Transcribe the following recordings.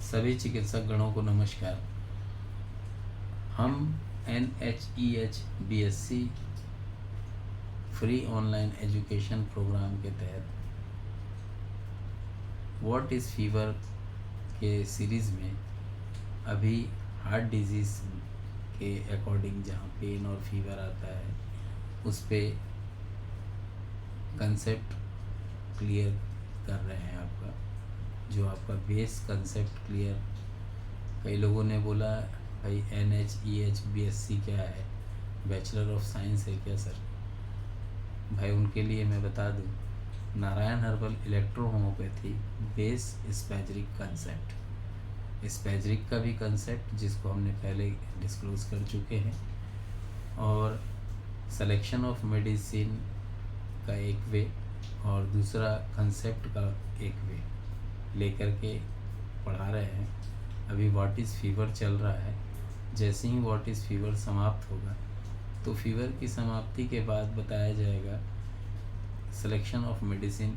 सभी चिकित्सक गणों को नमस्कार। हम NHEH BSc free online education program के तहत व्हाट इज़ फीवर के सीरीज़ में अभी हार्ट डिजीज़ के अकॉर्डिंग जहाँ पेन और फीवर आता है उस पे कंसेप्ट क्लियर कर रहे हैं। आपका जो आपका बेस कंसेप्ट क्लियर, कई लोगों ने बोला भाई NHEH BSc क्या है, बैचलर ऑफ साइंस है क्या सर? भाई उनके लिए मैं बता दूं, Narayan herbal electro homeopathy base spagyric concept, spagyric का भी कंसेप्ट जिसको हमने पहले डिस्क्लोज कर चुके हैं, और सिलेक्शन ऑफ मेडिसिन का एक वे और दूसरा कंसेप्ट का एक वे लेकर के पढ़ा रहे हैं। अभी व्हाट इज़ फीवर चल रहा है। जैसे ही व्हाट इज़ फीवर समाप्त होगा तो फीवर की समाप्ति के बाद बताया जाएगा सिलेक्शन ऑफ मेडिसिन,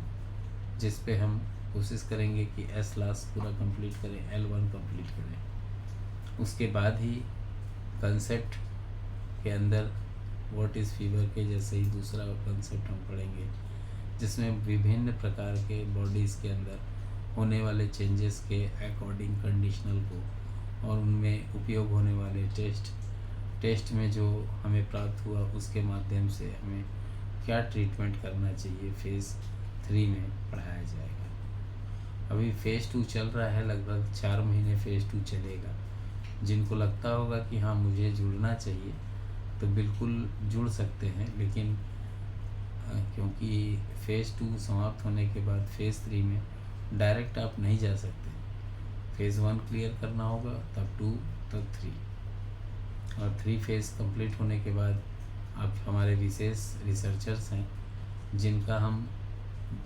जिस पे हम कोशिश करेंगे कि S लास्ट पूरा कंप्लीट करें, L1 कंप्लीट करें। उसके बाद ही कंसेप्ट के अंदर व्हाट इज़ फीवर के जैसे ही दूसरा कंसेप्ट हम पढ़ेंगे, जिसमें विभिन्न प्रकार के बॉडीज़ के अंदर होने वाले चेंजेस के अकॉर्डिंग कंडीशनल को और उनमें उपयोग होने वाले टेस्ट में जो हमें प्राप्त हुआ उसके माध्यम से हमें क्या ट्रीटमेंट करना चाहिए फेज़ 3 में पढ़ाया जाएगा। अभी फेज़ 2 चल रहा है, लगभग 4 महीने फेज़ 2 चलेगा। जिनको लगता होगा कि हाँ मुझे जुड़ना चाहिए तो बिल्कुल जुड़ सकते हैं, लेकिन क्योंकि फेज़ 2 समाप्त होने के बाद फेज़ 3 में डायरेक्ट आप नहीं जा सकते। फेज़ 1 क्लियर करना होगा, तब 2, तब 3, और 3 फेज़ कंप्लीट होने के बाद आप हमारे विशेष रिसर्चर्स हैं जिनका हम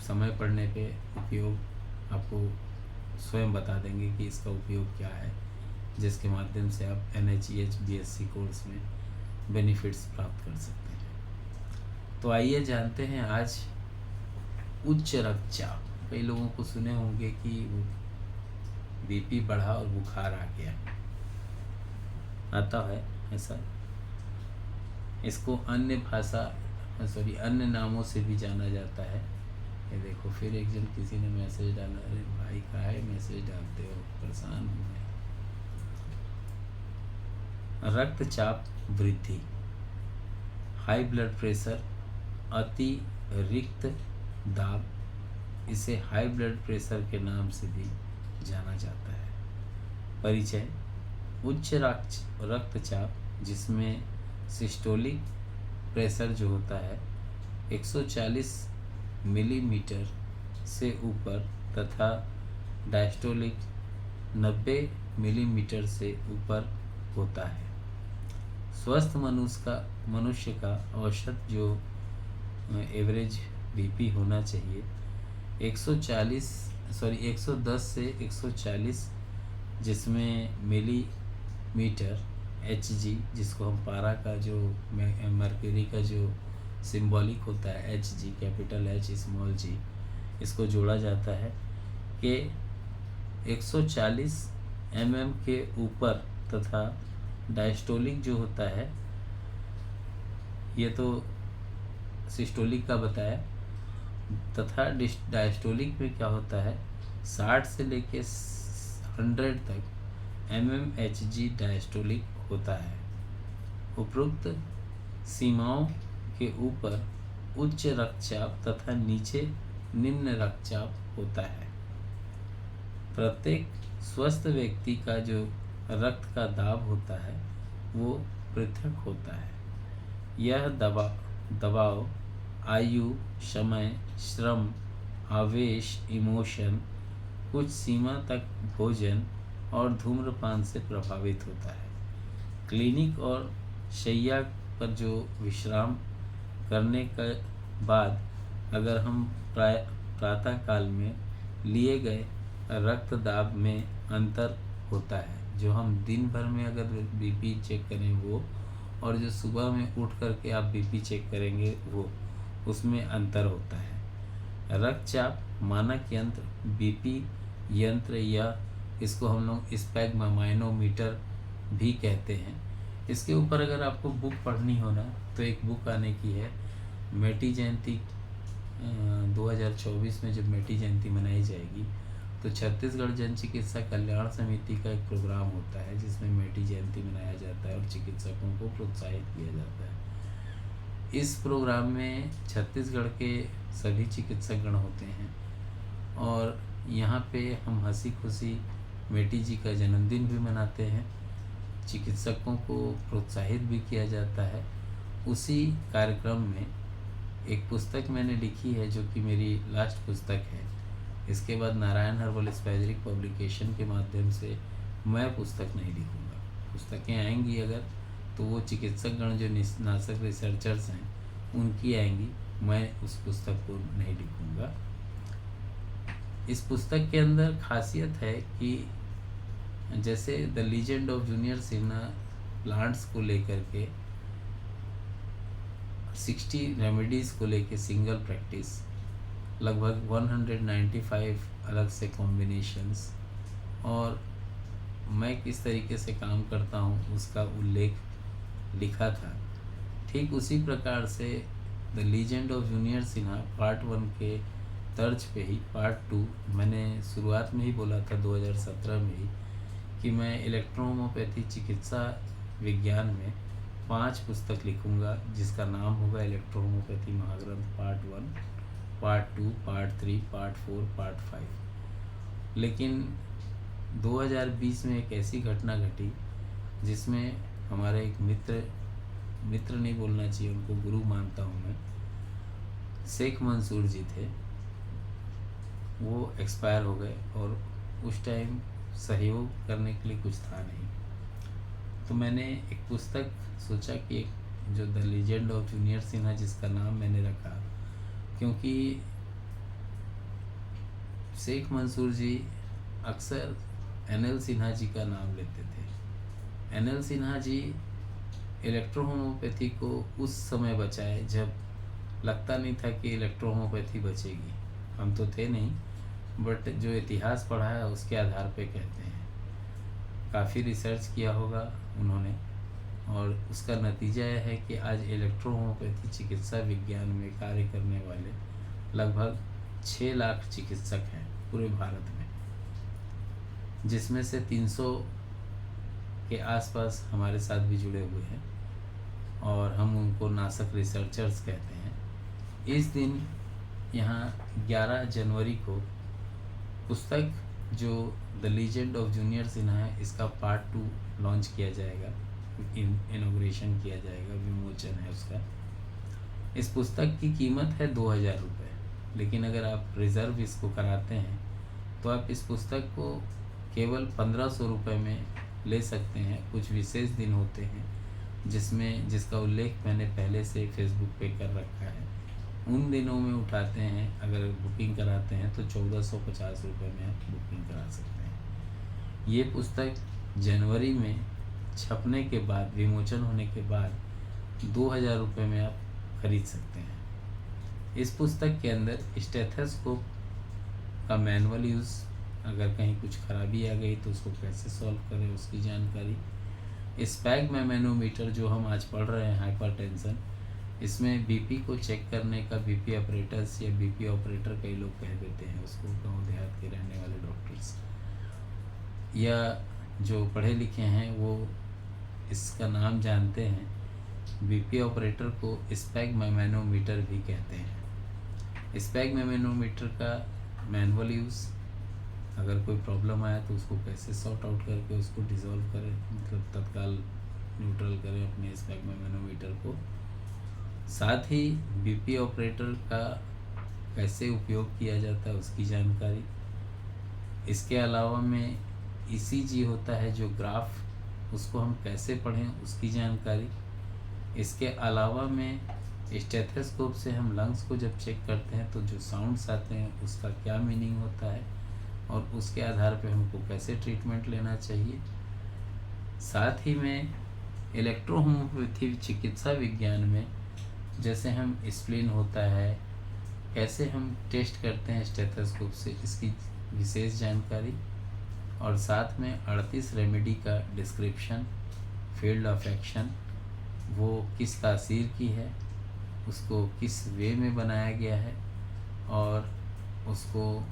समय पड़ने पे उपयोग आपको स्वयं बता देंगे कि इसका उपयोग क्या है, जिसके माध्यम से आप NHEH BSc कोर्स में बेनिफिट्स प्राप्त कर सकते हैं। तो आइए जानते हैं आज उच्च रक्तचाप। कई लोगों को सुने होंगे कि BP बढ़ा और बुखार आ गया, आता है ऐसा। इसको अन्य नामों से भी जाना जाता है। ये देखो फिर एक जन किसी ने मैसेज डाला, अरे भाई काहे मैसेज डालते हो, परेशान हूँ मैं। रक्तचाप वृद्धि, हाई ब्लड प्रेशर, अतिरिक्त दाब, इसे हाई ब्लड प्रेशर के नाम से भी जाना जाता है। परिचय, उच्च रक्तचाप जिसमें सिस्टोलिक प्रेशर जो होता है 140 मिलीमीटर से ऊपर तथा डायस्टोलिक 90 मिलीमीटर से ऊपर होता है। स्वस्थ मनुष्य का औसत जो एवरेज BP होना चाहिए 110 से 140, जिसमें मिलीमीटर Hg, जिसको हम पारा का जो मर्क्यूरी का जो सिंबॉलिक होता है Hg, capital H small g, इसको जोड़ा जाता है कि 140 mm के ऊपर तथा डायस्टोलिक जो होता है, ये तो सिस्टोलिक का बताया, तथा डायस्टोलिक में क्या होता है 60 से लेके 100 तक mmHg डायस्टोलिक होता है। उपरोक्त सीमाओं के ऊपर उच्च रक्तचाप तथा नीचे निम्न रक्तचाप होता है। प्रत्येक स्वस्थ व्यक्ति का जो रक्त का दाब होता है वो पृथक होता है। यह दबाव आयु, समय, श्रम, आवेश, इमोशन, कुछ सीमा तक भोजन और धूम्रपान से प्रभावित होता है। क्लिनिक और शैय्या पर जो विश्राम करने के बाद अगर हम प्रातः काल में लिए गए रक्त दाब में अंतर होता है, जो हम दिन भर में अगर BP चेक करें वो, और जो सुबह में उठ करके आप BP चेक करेंगे वो, उसमें अंतर होता है। रक्तचाप मानक यंत्र BP यंत्र या इसको हम लोग स्पेग्माइनोमीटर भी कहते हैं। इसके ऊपर अगर आपको बुक पढ़नी हो ना, तो एक बुक आने की है, मेटी जयंती 2024 में जब मेटी जयंती मनाई जाएगी तो छत्तीसगढ़ जन चिकित्सा कल्याण समिति का एक प्रोग्राम होता है जिसमें मेटी जयंती मनाया जाता है और चिकित्सकों को प्रोत्साहित किया जाता है। इस प्रोग्राम में छत्तीसगढ़ के सभी चिकित्सकगण होते हैं और यहाँ पे हम हंसी खुशी मेटी जी का जन्मदिन भी मनाते हैं, चिकित्सकों को प्रोत्साहित भी किया जाता है। उसी कार्यक्रम में एक पुस्तक मैंने लिखी है जो कि मेरी लास्ट पुस्तक है। इसके बाद नारायण हर्बल स्पैजरिक पब्लिकेशन के माध्यम से मैं पुस्तक नहीं लिखूँगा। पुस्तकें आएंगी अगर तो वो चिकित्सकगण जो नासक रिसर्चर्स हैं उनकी आएंगी, मैं उस पुस्तक को नहीं लिखूँगा। इस पुस्तक के अंदर खासियत है कि जैसे the legend of junior Sinha plants को लेकर के 60 रेमेडीज़ को लेके सिंगल प्रैक्टिस, लगभग 195 अलग से कॉम्बिनेशंस और मैं किस तरीके से काम करता हूँ उसका उल्लेख लिखा था। ठीक उसी प्रकार से the legend of junior Sinha part 1 के तर्ज पे ही पार्ट 2 मैंने शुरुआत में ही बोला था 2017 में ही कि मैं इलेक्ट्रोहोमोपैथी चिकित्सा विज्ञान में 5 पुस्तक लिखूंगा जिसका नाम होगा इलेक्ट्रोहोमोपैथी महाग्रंथ part 1, part 2, part 3, part 4, part 5। लेकिन 2020 में एक ऐसी घटना घटी जिसमें हमारे एक मित्र नहीं बोलना चाहिए, उनको गुरु मानता हूँ मैं, शेख मंसूर जी थे, वो एक्सपायर हो गए और उस टाइम सहयोग करने के लिए कुछ था नहीं। तो मैंने एक पुस्तक सोचा कि एक जो the legend of junior Sinha जिसका नाम मैंने रखा क्योंकि शेख मंसूर जी अक्सर एनएल सिन्हा जी का नाम लेते थे। एनएल सिन्हा जी इलेक्ट्रोहोमोपैथी को उस समय बचाए जब लगता नहीं था कि इलेक्ट्रोहोमोपैथी बचेगी। हम तो थे नहीं, बट जो इतिहास पढ़ा है उसके आधार पे कहते हैं। काफ़ी रिसर्च किया होगा उन्होंने और उसका नतीजा यह है कि आज इलेक्ट्रोहोमोपैथी चिकित्सा विज्ञान में कार्य करने वाले लगभग 6 लाख चिकित्सक हैं पूरे भारत में, जिसमें से 300 के आसपास हमारे साथ भी जुड़े हुए हैं और हम उनको नासक रिसर्चर्स कहते हैं। इस दिन यहाँ 11 जनवरी को पुस्तक जो the legend of junior Sinha है इसका पार्ट 2 लॉन्च किया जाएगा, इनॉग्रेशन किया जाएगा, विमोचन है उसका। इस पुस्तक की कीमत है 2000 रुपये, लेकिन अगर आप रिज़र्व इसको कराते हैं तो आप इस पुस्तक को केवल 1500 रुपये में ले सकते हैं। कुछ विशेष दिन होते हैं जिसका उल्लेख मैंने पहले से फेसबुक पे कर रखा है, उन दिनों में उठाते हैं। अगर बुकिंग कराते हैं तो 1450 रुपये में आप बुकिंग करा सकते हैं। ये पुस्तक जनवरी में छपने के बाद, विमोचन होने के बाद 2000 रुपये में आप खरीद सकते हैं। इस पुस्तक के अंदर स्टेथोस्कोप का मैनुअल यूज़, अगर कहीं कुछ खराबी आ गई तो उसको कैसे सॉल्व करें उसकी जानकारी, स्पेग्माइनोमीटर जो हम आज पढ़ रहे हैं हाइपरटेंशन, इसमें बीपी को चेक करने का बीपी ऑपरेटर्स या बीपी ऑपरेटर कई लोग कह देते हैं उसको, गाँव देहात के रहने वाले डॉक्टर्स या जो पढ़े लिखे हैं वो इसका नाम जानते हैं। बीपी ऑपरेटर को स्पेग्माइनोमीटर भी कहते हैं। स्पेग्माइनोमीटर का मैनुअल यूज़, अगर कोई प्रॉब्लम आया तो उसको कैसे सॉर्ट आउट करके उसको डिसॉल्व करें, मतलब तत्काल न्यूट्रल करें अपने स्पेग्माइनोमीटर को। साथ ही बीपी ऑपरेटर का कैसे उपयोग किया जाता है उसकी जानकारी। इसके अलावा में ईसीजी होता है जो ग्राफ, उसको हम कैसे पढ़ें उसकी जानकारी। इसके अलावा में स्टेथोस्कोप से हम लंग्स को जब चेक करते हैं तो जो साउंड्स आते हैं उसका क्या मीनिंग होता है और उसके आधार पे हमको कैसे ट्रीटमेंट लेना चाहिए। साथ ही में इलेक्ट्रोहोमोपैथी चिकित्सा विज्ञान में जैसे हम स्प्लीन होता है, कैसे हम टेस्ट करते हैं स्टेथोस्कोप से, इसकी विशेष जानकारी। और साथ में 38 रेमेडी का डिस्क्रिप्शन, फील्ड ऑफ एक्शन, वो किस तासीर की है, उसको किस वे में बनाया गया है और उसको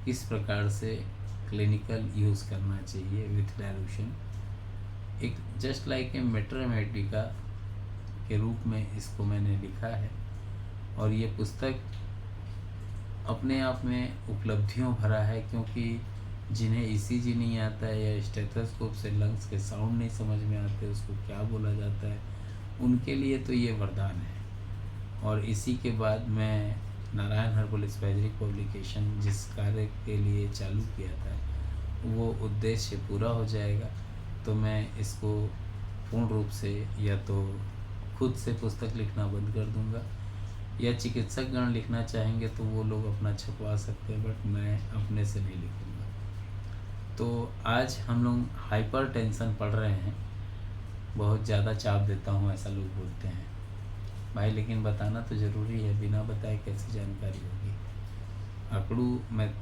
किस प्रकार से क्लिनिकल यूज़ करना चाहिए विथ डाइल्यूशन। एक जस्ट लाइक ए मैथमेटिका के रूप में इसको मैंने लिखा है और ये पुस्तक अपने आप में उपलब्धियों भरा है, क्योंकि जिन्हें ईसीजी नहीं आता है या स्टेथोस्कोप से लंग्स के साउंड नहीं समझ में आते, उसको क्या बोला जाता है, उनके लिए तो ये वरदान है। और इसी के बाद मैं नारायण हर्बल स्पेशलिक पब्लिकेशन जिस कार्य के लिए चालू किया था वो उद्देश्य पूरा हो जाएगा, तो मैं इसको पूर्ण रूप से या तो खुद से पुस्तक लिखना बंद कर दूंगा या चिकित्सक गण लिखना चाहेंगे तो वो लोग अपना छपवा सकते हैं, बट मैं अपने से नहीं लिखूंगा। तो आज हम लोग हाइपर टेंशन पढ़ रहे हैं, बहुत ज़्यादा चाप देता हूँ ऐसा लोग बोलते हैं भाई, लेकिन बताना तो ज़रूरी है, बिना बताए कैसी जानकारी होगी। अकड़ू मैं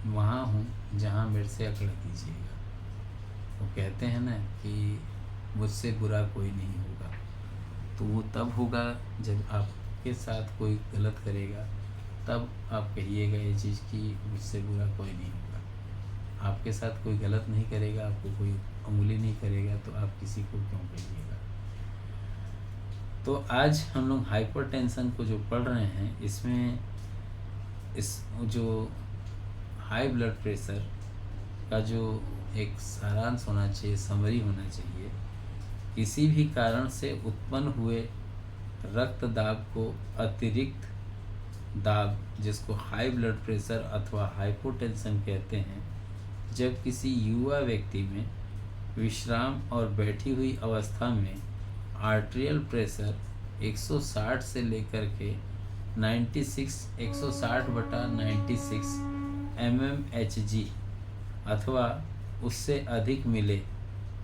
वहाँ हूँ जहाँ मेरे से अकड़ कीजिएगा। वो कहते हैं ना कि मुझसे बुरा कोई नहीं होगा, तो वो तब होगा जब आपके साथ कोई गलत करेगा, तब आप कहिएगा ये चीज़ कि मुझसे बुरा कोई नहीं होगा। आपके साथ कोई गलत नहीं करेगा, आपको कोई उंगली नहीं करेगा, तो आप किसी को क्यों कहिएगा। तो आज हम लोग हाइपर टेंशन को जो पढ़ रहे हैं, इसमें इस जो हाई ब्लड प्रेशर का जो एक सारांश होना चाहिए, समरी होना चाहिए, किसी भी कारण से उत्पन्न हुए रक्त दाब को अतिरिक्त दाब, जिसको हाई ब्लड प्रेशर अथवा हाइपोटेंशन कहते हैं, जब किसी युवा व्यक्ति में विश्राम और बैठी हुई अवस्था में आर्टेरियल प्रेशर 160 से लेकर के 160/96 mmHg अथवा उससे अधिक मिले,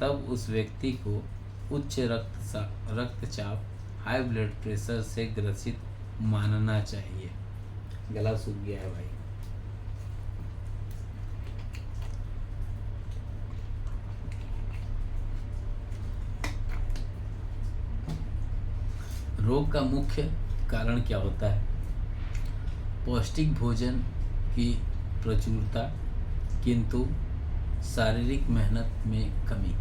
तब उस व्यक्ति को उच्च रक्तचाप हाई ब्लड प्रेशर से ग्रसित मानना चाहिए। गला सूख गया है भाई। रोग का मुख्य कारण क्या होता है? पौष्टिक भोजन की प्रचुरता, किंतु शारीरिक मेहनत में कमी,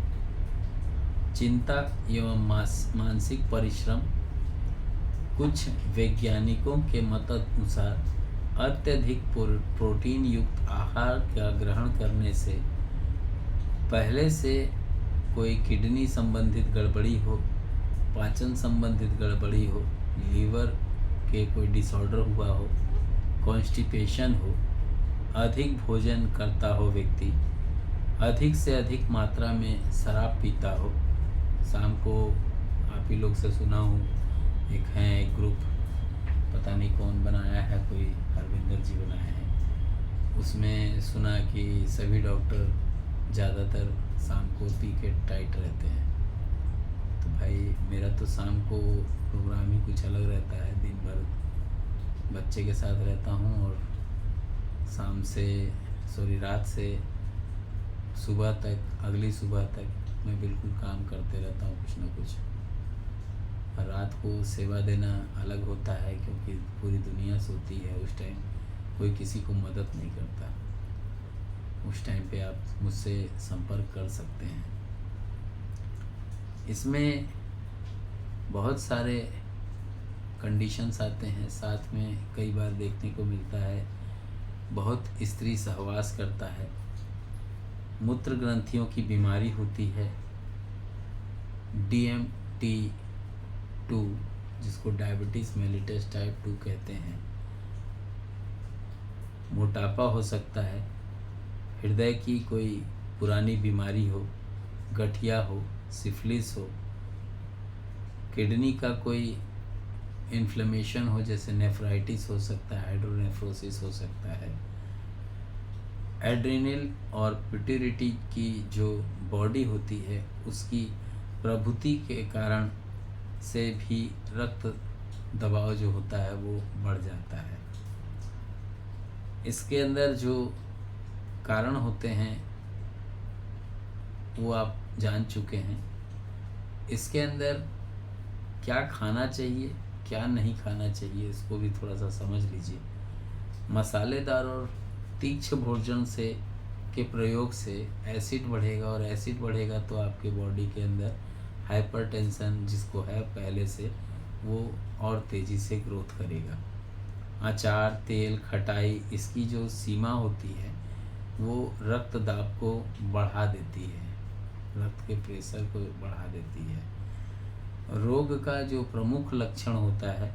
चिंता एवं मानसिक परिश्रम। कुछ वैज्ञानिकों के मत अनुसार अत्यधिक प्रोटीन युक्त आहार का ग्रहण करने से पहले से कोई किडनी संबंधित गड़बड़ी हो, पाचन संबंधित गड़बड़ी हो, लीवर के कोई डिसऑर्डर हुआ हो, कॉन्स्टिपेशन हो, अधिक भोजन करता हो व्यक्ति, अधिक से अधिक मात्रा में शराब पीता हो। शाम को आप ही लोग से सुना हूँ, एक ग्रुप, पता नहीं कौन बनाया है, कोई हरविंदर जी बनाए हैं, उसमें सुना कि सभी डॉक्टर ज़्यादातर शाम को पी के टाइट रहते हैं। तो भाई मेरा तो शाम को प्रोग्राम ही कुछ अलग रहता है, दिन भर बच्चे के साथ रहता हूँ और रात से सुबह तक, अगली सुबह तक मैं बिल्कुल काम करते रहता हूँ कुछ ना कुछ। और रात को सेवा देना अलग होता है, क्योंकि पूरी दुनिया सोती है, उस टाइम कोई किसी को मदद नहीं करता। उस टाइम पे आप मुझसे संपर्क कर सकते हैं। इसमें बहुत सारे कंडीशंस आते हैं, साथ में कई बार देखने को मिलता है बहुत स्त्री सहवास करता है, मूत्र ग्रंथियों की बीमारी होती है, DMT2 जिसको डायबिटीज़ मेलिटस टाइप 2 कहते हैं, मोटापा हो सकता है, हृदय की कोई पुरानी बीमारी हो, गठिया हो, सिफिलिस हो, किडनी का कोई इन्फ्लेमेशन हो, जैसे नेफ्राइटिस हो सकता है, हाइड्रोनेफ्रोसिस हो सकता है, एड्रेनल और पिट्यूटरी की जो बॉडी होती है उसकी प्रभुति के कारण से भी रक्त दबाव जो होता है वो बढ़ जाता है। इसके अंदर जो कारण होते हैं वो आप जान चुके हैं। इसके अंदर क्या खाना चाहिए, क्या नहीं खाना चाहिए, इसको भी थोड़ा सा समझ लीजिए। मसालेदार और तीक्ष्ण भोजन से के प्रयोग से एसिड बढ़ेगा, और एसिड बढ़ेगा तो आपके बॉडी के अंदर हाइपरटेंशन जिसको है पहले से, वो और तेज़ी से ग्रोथ करेगा। अचार, तेल, खटाई, इसकी जो सीमा होती है वो रक्त दाब को बढ़ा देती है, रक्त के प्रेशर को बढ़ा देती है। रोग का जो प्रमुख लक्षण होता है,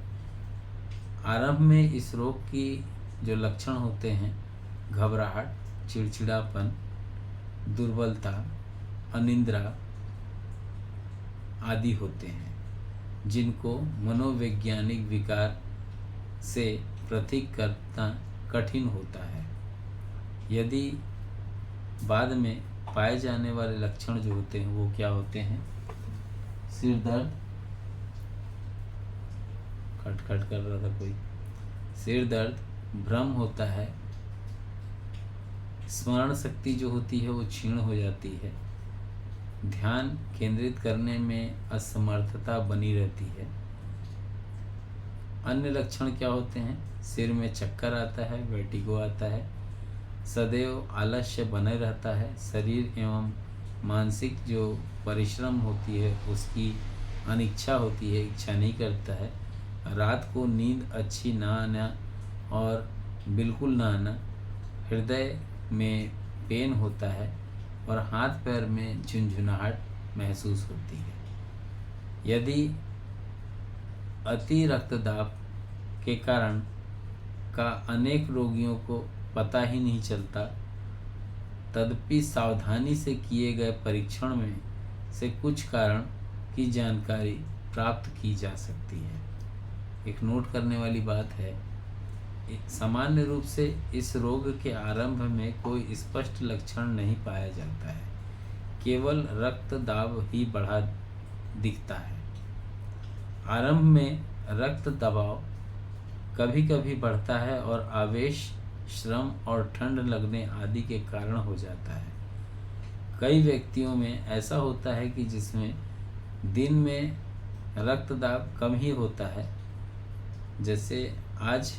आरंभ में इस रोग की जो लक्षण होते हैं, घबराहट, चिड़चिड़ापन, दुर्बलता, अनिद्रा आदि होते हैं, जिनको मनोवैज्ञानिक विकार से प्रतीक करना कठिन होता है। यदि बाद में पाए जाने वाले लक्षण जो होते हैं वो क्या होते हैं? सिर दर्द, खटखट कर रहा था कोई, सिर दर्द, भ्रम होता है, स्मरण शक्ति जो होती है वो क्षीण हो जाती है, ध्यान केंद्रित करने में असमर्थता बनी रहती है। अन्य लक्षण क्या होते हैं? सिर में चक्कर आता है, वर्टिगो आता है, सदैव आलस्य बने रहता है, शरीर एवं मानसिक जो परिश्रम होती है उसकी अनिच्छा होती है, इच्छा नहीं करता है, रात को नींद अच्छी ना आना और बिल्कुल ना आना, हृदय में पेन होता है और हाथ पैर में झुनझुनाहट महसूस होती है। यदि अति रक्तदाब के कारण का अनेक रोगियों को पता ही नहीं चलता, तदपि सावधानी से किए गए परीक्षण में से कुछ कारण की जानकारी प्राप्त की जा सकती है। एक नोट करने वाली बात है, सामान्य रूप से इस रोग के आरंभ में कोई स्पष्ट लक्षण नहीं पाया जाता है, केवल रक्त दाब ही बढ़ा दिखता है। आरंभ में रक्त दबाव कभी कभी बढ़ता है और आवेश, श्रम और ठंड लगने आदि के कारण हो जाता है। कई व्यक्तियों में ऐसा होता है कि जिसमें दिन में रक्तदाब कम ही होता है, जैसे आज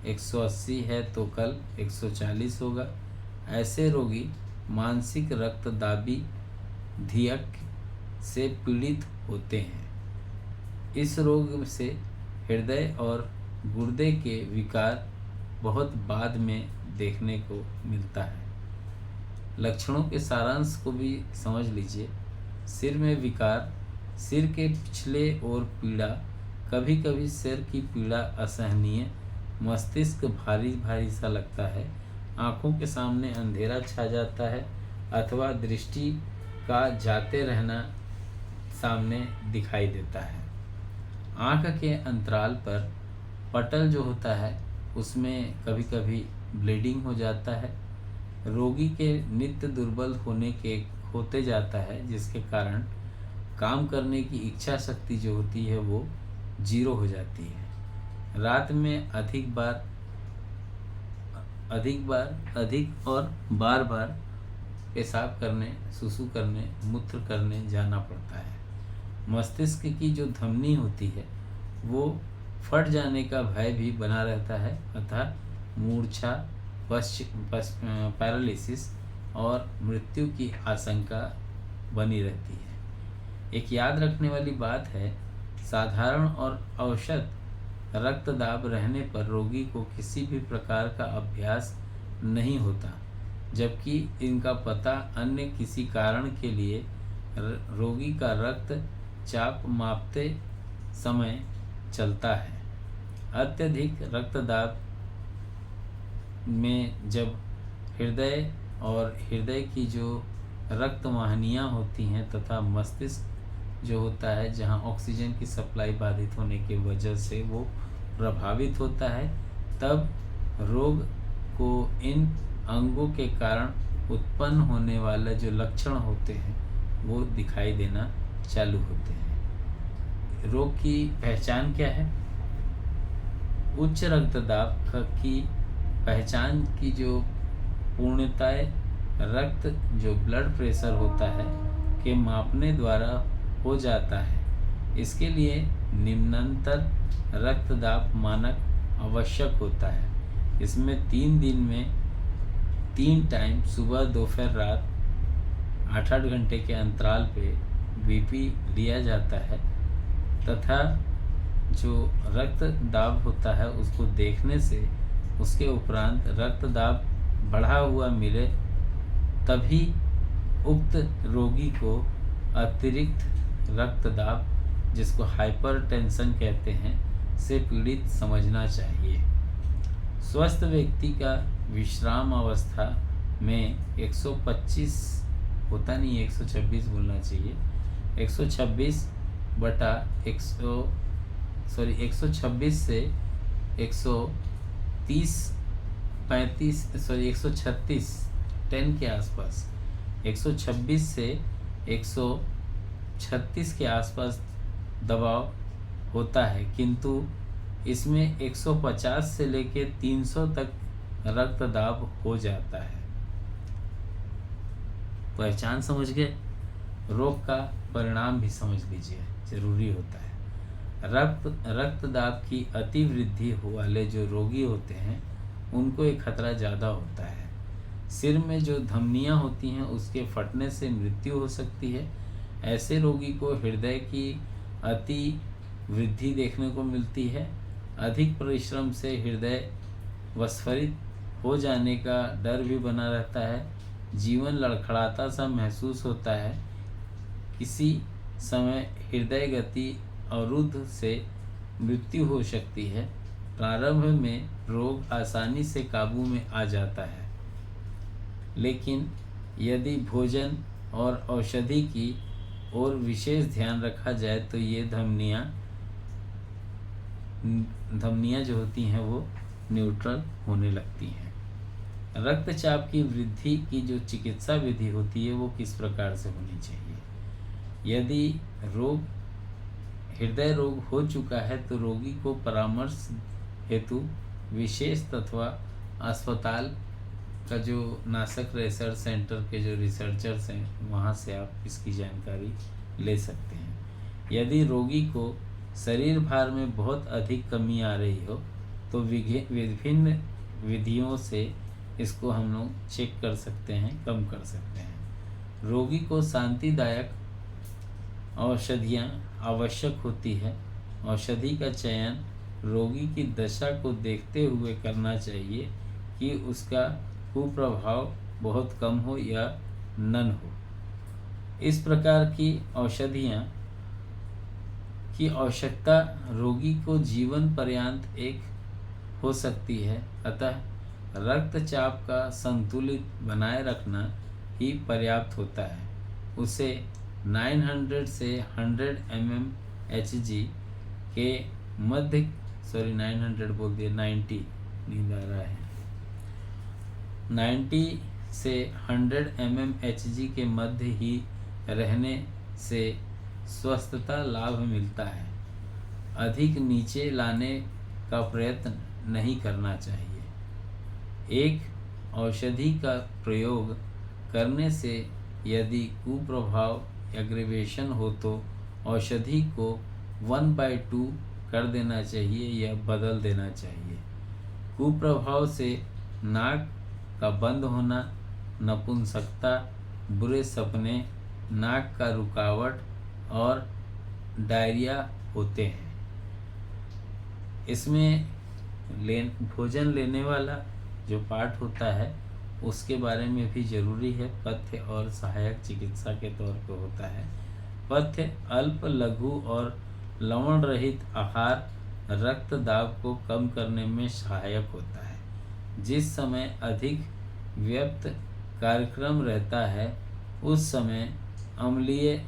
180 है तो कल 140 होगा। ऐसे रोगी मानसिक रक्तदाबी धियक से पीड़ित होते हैं। इस रोग से हृदय और गुर्दे के विकार बहुत बाद में देखने को मिलता है। लक्षणों के सारांश को भी समझ लीजिए। सिर में विकार, सिर के पिछले ओर पीड़ा, कभी कभी सिर की पीड़ा असहनीय, मस्तिष्क भारी भारी सा लगता है, आँखों के सामने अंधेरा छा जाता है अथवा दृष्टि का जाते रहना सामने दिखाई देता है। आँख के अंतराल पर पटल जो होता है उसमें कभी कभी ब्लीडिंग हो जाता है। रोगी के नित्य दुर्बल होते जाता है, जिसके कारण काम करने की इच्छा शक्ति जो होती है वो जीरो हो जाती है। रात में अधिक और बार बार पेशाब करने, सुसु करने, मूत्र करने जाना पड़ता है। मस्तिष्क की जो धमनी होती है वो फट जाने का भय भी बना रहता है, अतः मूर्छा, पैरालिसिस और मृत्यु की आशंका बनी रहती है। एक याद रखने वाली बात है, साधारण और औसत रक्तदाब रहने पर रोगी को किसी भी प्रकार का अभ्यास नहीं होता, जबकि इनका पता अन्य किसी कारण के लिए रोगी का रक्त चाप मापते समय चलता है। अत्यधिक रक्तदाब में जब हृदय और हृदय की जो रक्त वाहिनियाँ होती हैं तथा मस्तिष्क जो होता है, जहाँ ऑक्सीजन की सप्लाई बाधित होने की वजह से वो प्रभावित होता है, तब रोग को इन अंगों के कारण उत्पन्न होने वाले जो लक्षण होते हैं वो दिखाई देना चालू होते हैं। रोग की पहचान क्या है? उच्च रक्तदाब की पहचान की जो पूर्णताएं रक्त जो ब्लड प्रेशर होता है के मापने द्वारा हो जाता है। इसके लिए निम्नतर रक्तदाब मानक आवश्यक होता है। इसमें 3 दिन में 3 टाइम सुबह दोपहर रात 8-8 घंटे के अंतराल पे बीपी लिया जाता है तथा जो रक्त दाब होता है उसको देखने से उसके उपरांत रक्त दाब बढ़ा हुआ मिले तभी उक्त रोगी को अतिरिक्त रक्तदाब, जिसको हाइपरटेंशन कहते हैं, से पीड़ित समझना चाहिए। स्वस्थ व्यक्ति का विश्राम अवस्था में 125 होता नहीं, 126 बोलना चाहिए, 126 से 136 10 के आसपास, 126 से 136 के आसपास दबाव होता है, किंतु इसमें 150 से लेके 300 तक रक्तदाब हो जाता है। पहचान समझ गए? रोग का परिणाम भी समझ लीजिए, जरूरी होता है। रक्तदाब की अति वृद्धि वाले जो रोगी होते हैं उनको एक खतरा ज़्यादा होता है। सिर में जो धमनियाँ होती हैं उसके फटने से मृत्यु हो सकती है। ऐसे रोगी को हृदय की अति वृद्धि देखने को मिलती है। अधिक परिश्रम से हृदय विस्फोरित हो जाने का डर भी बना रहता है। जीवन लड़खड़ाता सा महसूस होता है। किसी समय हृदय गति अवरुद्ध से मृत्यु हो सकती है। प्रारंभ में रोग आसानी से काबू में आ जाता है, लेकिन यदि भोजन और औषधि की ओर विशेष ध्यान रखा जाए तो ये धमनियाँ जो होती हैं वो न्यूट्रल होने लगती हैं। रक्तचाप की वृद्धि की जो चिकित्सा विधि होती है वो किस प्रकार से होनी चाहिए? यदि हृदय रोग हो चुका है तो रोगी को परामर्श हेतु विशेष तथा अस्पताल का जो नासक रिसर्च सेंटर के जो रिसर्चर्स हैं वहाँ से आप इसकी जानकारी ले सकते हैं। यदि रोगी को शरीर भार में बहुत अधिक कमी आ रही हो तो विभिन्न विधियों से इसको हम लोग चेक कर सकते हैं, कम कर सकते हैं। रोगी को शांतिदायक औषधियाँ आवश्यक होती है। औषधि का चयन रोगी की दशा को देखते हुए करना चाहिए कि उसका कुप्रभाव बहुत कम हो या नन हो। इस प्रकार की औषधियाँ की आवश्यकता रोगी को जीवन पर्यंत एक हो सकती है। अतः रक्तचाप का संतुलित बनाए रखना ही पर्याप्त होता है। उसे 900 से 100 mmHg के मध्य 900 बोल दिया, 90 नींद आ रहा है, 90 से 100 mmHg के मध्य ही रहने से स्वस्थता लाभ मिलता है। अधिक नीचे लाने का प्रयत्न नहीं करना चाहिए। एक औषधि का प्रयोग करने से यदि कुप्रभाव एग्रीवेशन हो तो औषधि को 1/2 कर देना चाहिए या बदल देना चाहिए। कुप्रभाव से नाक का बंद होना, नपुंसकता, बुरे सपने, नाक का रुकावट और डायरिया होते हैं। इसमें भोजन लेने वाला जो पार्ट होता है उसके बारे में भी जरूरी है। पथ्य और सहायक चिकित्सा के तौर पर होता है। पथ्य अल्प, लघु और लवण रहित आहार रक्त दाब को कम करने में सहायक होता है। जिस समय अधिक व्याप्त कार्यक्रम रहता है उस समय अम्लीय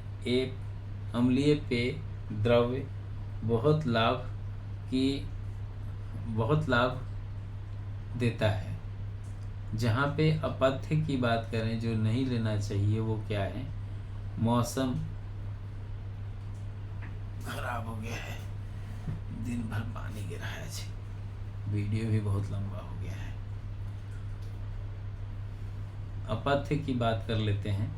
पेय द्रव्य बहुत लाभ देता है। जहाँ पे अपथ्य की बात करें, जो नहीं लेना चाहिए वो क्या है? मौसम खराब हो गया है, दिन भर पानी गिरा है, वीडियो भी बहुत लंबा हो गया है। अपथ्य की बात कर लेते हैं।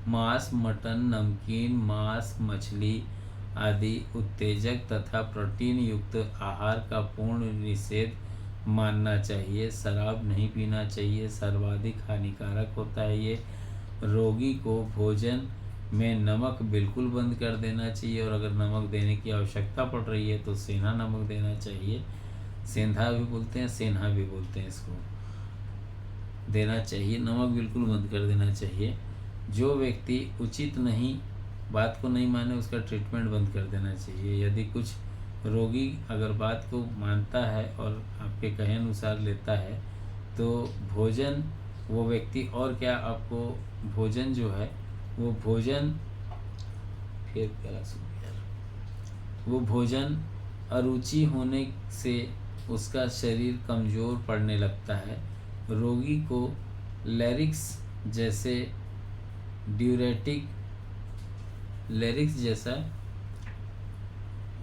मांस, मटन, नमकीन, मांस, मछली आदि उत्तेजक तथा प्रोटीन युक्त आहार का पूर्ण निषेध मानना चाहिए। शराब नहीं पीना चाहिए, सर्वाधिक हानिकारक होता है ये। रोगी को भोजन में नमक बिल्कुल बंद कर देना चाहिए, और अगर नमक देने की आवश्यकता पड़ रही है तो सेंधा नमक देना चाहिए। सेंधा भी बोलते हैं, सेंधा भी बोलते हैं, इसको देना चाहिए। नमक बिल्कुल बंद कर देना चाहिए। जो व्यक्ति उचित नहीं बात को नहीं माने, उसका ट्रीटमेंट बंद कर देना चाहिए। यदि कुछ रोगी अगर बात को मानता है और आपके कहे अनुसार लेता है तो भोजन वो व्यक्ति, और क्या आपको भोजन जो है वो भोजन फिर क्या सुन यार, वो भोजन अरुचि होने से उसका शरीर कमज़ोर पड़ने लगता है। रोगी को लेरिक्स जैसे लेरिक्स जैसा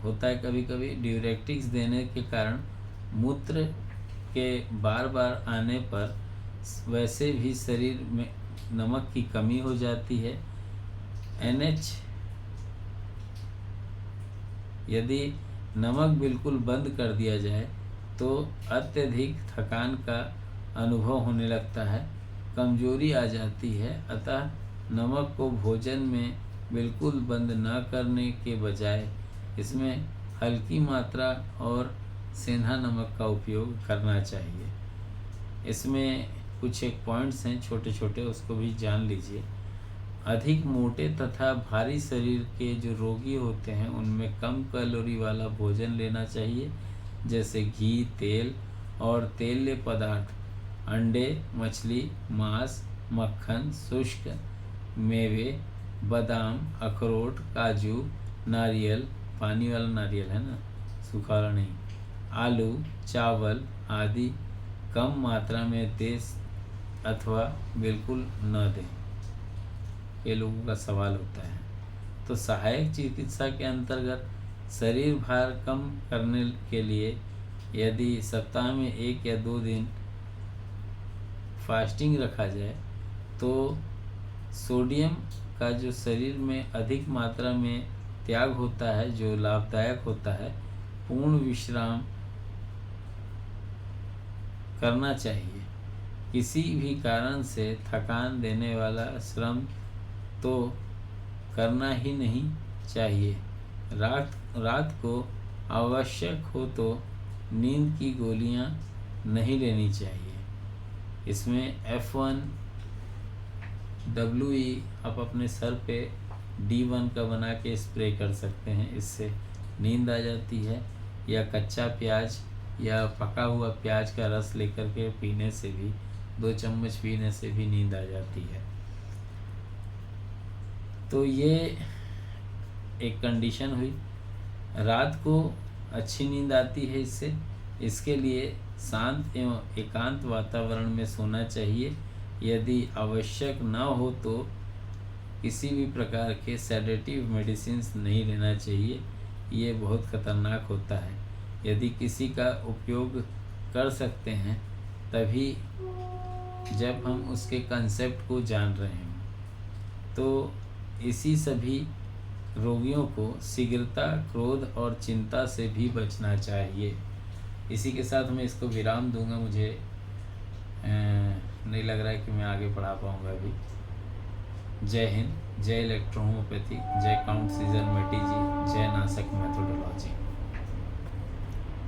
होता है कभी कभी। ड्यूरेटिक्स देने के कारण मूत्र के बार बार आने पर वैसे भी शरीर में नमक की कमी हो जाती है। NH यदि नमक बिल्कुल बंद कर दिया जाए तो अत्यधिक थकान का अनुभव होने लगता है, कमजोरी आ जाती है। अतः नमक को भोजन में बिल्कुल बंद न करने के बजाय इसमें हल्की मात्रा और सेंधा नमक का उपयोग करना चाहिए। इसमें कुछ एक पॉइंट्स हैं छोटे छोटे, उसको भी जान लीजिए। अधिक मोटे तथा भारी शरीर के जो रोगी होते हैं उनमें कम कैलोरी वाला भोजन लेना चाहिए, जैसे घी, तेल और तेलीय पदार्थ, अंडे, मछली, मांस, मक्खन, शुष्क मेवे, बादाम, अखरोट, काजू, नारियल, पानी वाला नारियल है ना, सूखा वाला नहीं, आलू, चावल आदि कम मात्रा में दें अथवा बिल्कुल न दें। ये लोगों का सवाल होता है। तो सहायक चिकित्सा के अंतर्गत शरीर भार कम करने के लिए यदि सप्ताह में 1 या 2 दिन फास्टिंग रखा जाए तो सोडियम का जो शरीर में अधिक मात्रा में त्याग होता है, जो लाभदायक होता है, पूर्ण विश्राम करना चाहिए। किसी भी कारण से थकान देने वाला श्रम तो करना ही नहीं चाहिए। रात को आवश्यक हो तो नींद की गोलियां नहीं लेनी चाहिए। इसमें F1 WE आप अपने सर पे D1 का बना के स्प्रे कर सकते हैं, इससे नींद आ जाती है। या कच्चा प्याज या पका हुआ प्याज का रस लेकर के पीने से भी, 2 चम्मच पीने से भी नींद आ जाती है। तो ये एक कंडीशन हुई। रात को अच्छी नींद आती है इसके लिए शांत एवं एकांत वातावरण में सोना चाहिए। यदि आवश्यक न हो तो किसी भी प्रकार के सेडेटिव मेडिसिन्स नहीं लेना चाहिए, ये बहुत खतरनाक होता है। यदि किसी का उपयोग कर सकते हैं तभी जब हम उसके कंसेप्ट को जान रहे हैं। तो इसी सभी रोगियों को शीघ्रता, क्रोध और चिंता से भी बचना चाहिए। इसी के साथ मैं इसको विराम दूंगा। मुझे नहीं लग रहा है कि मैं आगे पढ़ा पाऊंगा अभी। जय हिंद, जय इलेक्ट्रो होम्योपैथी, जय काउंट सीजर मेटी जी, जय नासक मेथोडोलॉजी।